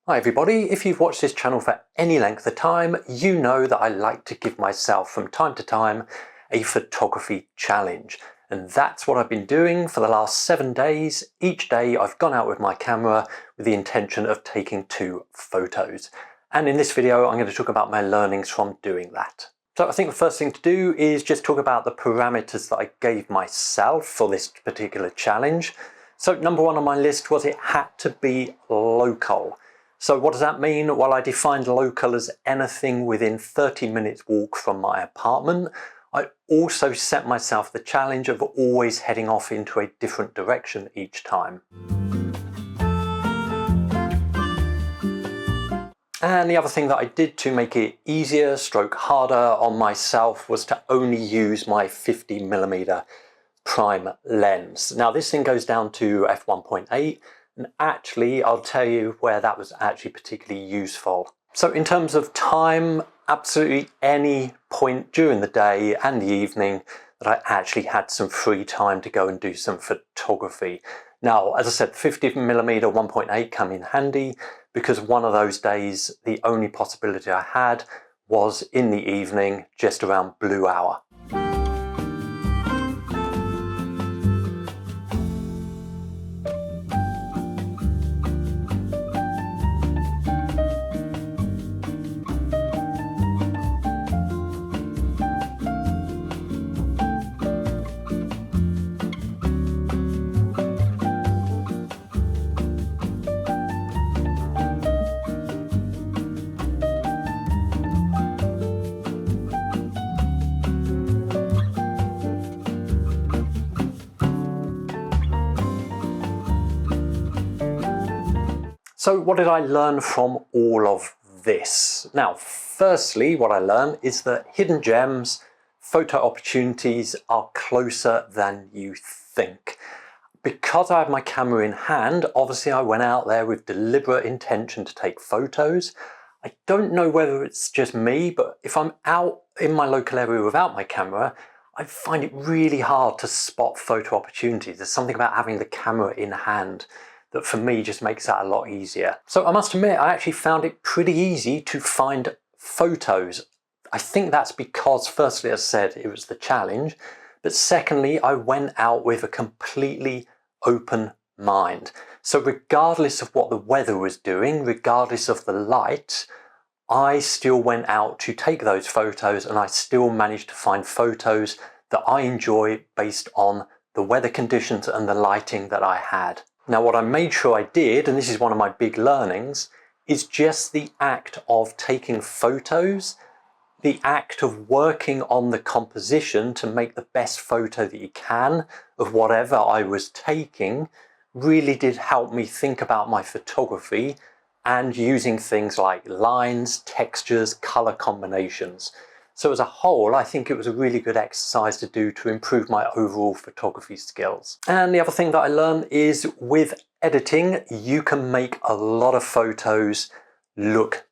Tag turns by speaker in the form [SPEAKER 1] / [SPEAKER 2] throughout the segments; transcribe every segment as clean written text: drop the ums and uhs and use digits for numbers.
[SPEAKER 1] Hi everybody, if you've watched this channel for any length of time, you know that I like to give myself from time to time a photography challenge. And that's what I've been doing for the last 7 days. Each day I've gone out with my camera with the intention of taking 2 photos. And in this video I'm going to talk about my learnings from doing that. So I think the first thing to do is just talk about the parameters that I gave myself for this particular challenge. So number 1 on my list was it had to be local. So what does that mean? Well, I defined local as anything within 30 minutes walk from my apartment. I also set myself the challenge of always heading off into a different direction each time. And the other thing that I did to make it easier, stroke harder on myself, was to only use my 50mm prime lens. Now this thing goes down to f1.8. And actually, I'll tell you where that was actually particularly useful. So in terms of time, absolutely any point during the day and the evening that I actually had some free time to go and do some photography. Now, as I said, 50mm 1.8 come in handy because one of those days, the only possibility I had was in the evening, just around blue hour. So what did I learn from all of this? Now, firstly, what I learned is that hidden gems, photo opportunities are closer than you think. Because I had my camera in hand, obviously I went out there with deliberate intention to take photos. I don't know whether it's just me, but if I'm out in my local area without my camera, I find it really hard to spot photo opportunities. There's something about having the camera in hand that for me just makes that a lot easier. So I must admit, I actually found it pretty easy to find photos. I think that's because, firstly, as I said, it was the challenge, but secondly, I went out with a completely open mind. So regardless of what the weather was doing, regardless of the light, I still went out to take those photos and I still managed to find photos that I enjoy based on the weather conditions and the lighting that I had. Now what I made sure I did, and this is one of my big learnings, is just the act of taking photos, the act of working on the composition to make the best photo that you can of whatever I was taking, really did help me think about my photography and using things like lines, textures, color combinations. So as a whole, I think it was a really good exercise to do to improve my overall photography skills. And the other thing that I learned is with editing, you can make a lot of photos look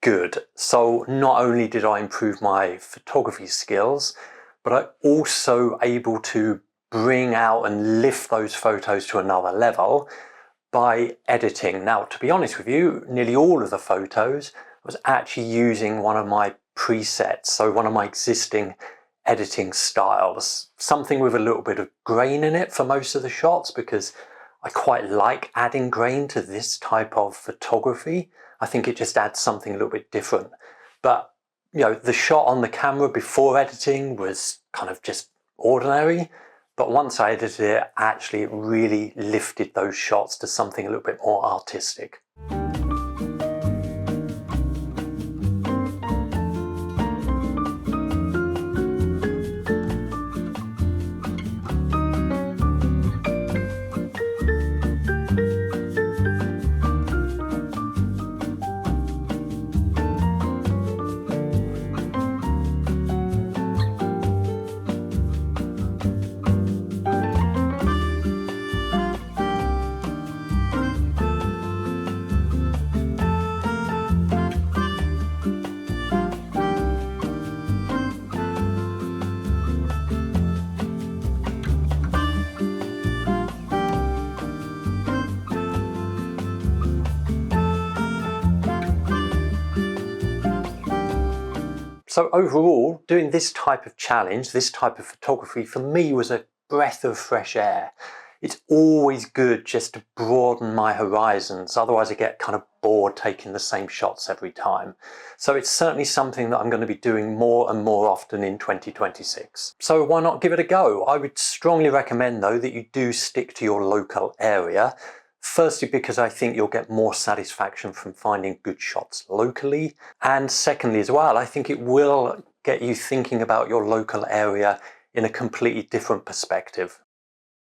[SPEAKER 1] good. So not only did I improve my photography skills, but I'm also able to bring out and lift those photos to another level by editing. Now, to be honest with you, nearly all of the photos I was actually using one of my presets, so one of my existing editing styles, something with a little bit of grain in it for most of the shots because I quite like adding grain to this type of photography. I think it just adds something a little bit different. But you know, the shot on the camera before editing was kind of just ordinary, but once I edited it, actually it really lifted those shots to something a little bit more artistic. So overall, doing this type of challenge, this type of photography, for me was a breath of fresh air. It's always good just to broaden my horizons, otherwise I get kind of bored taking the same shots every time. So it's certainly something that I'm going to be doing more and more often in 2026. So why not give it a go? I would strongly recommend though that you do stick to your local area. Firstly, because I think you'll get more satisfaction from finding good shots locally. And secondly as well, I think it will get you thinking about your local area in a completely different perspective.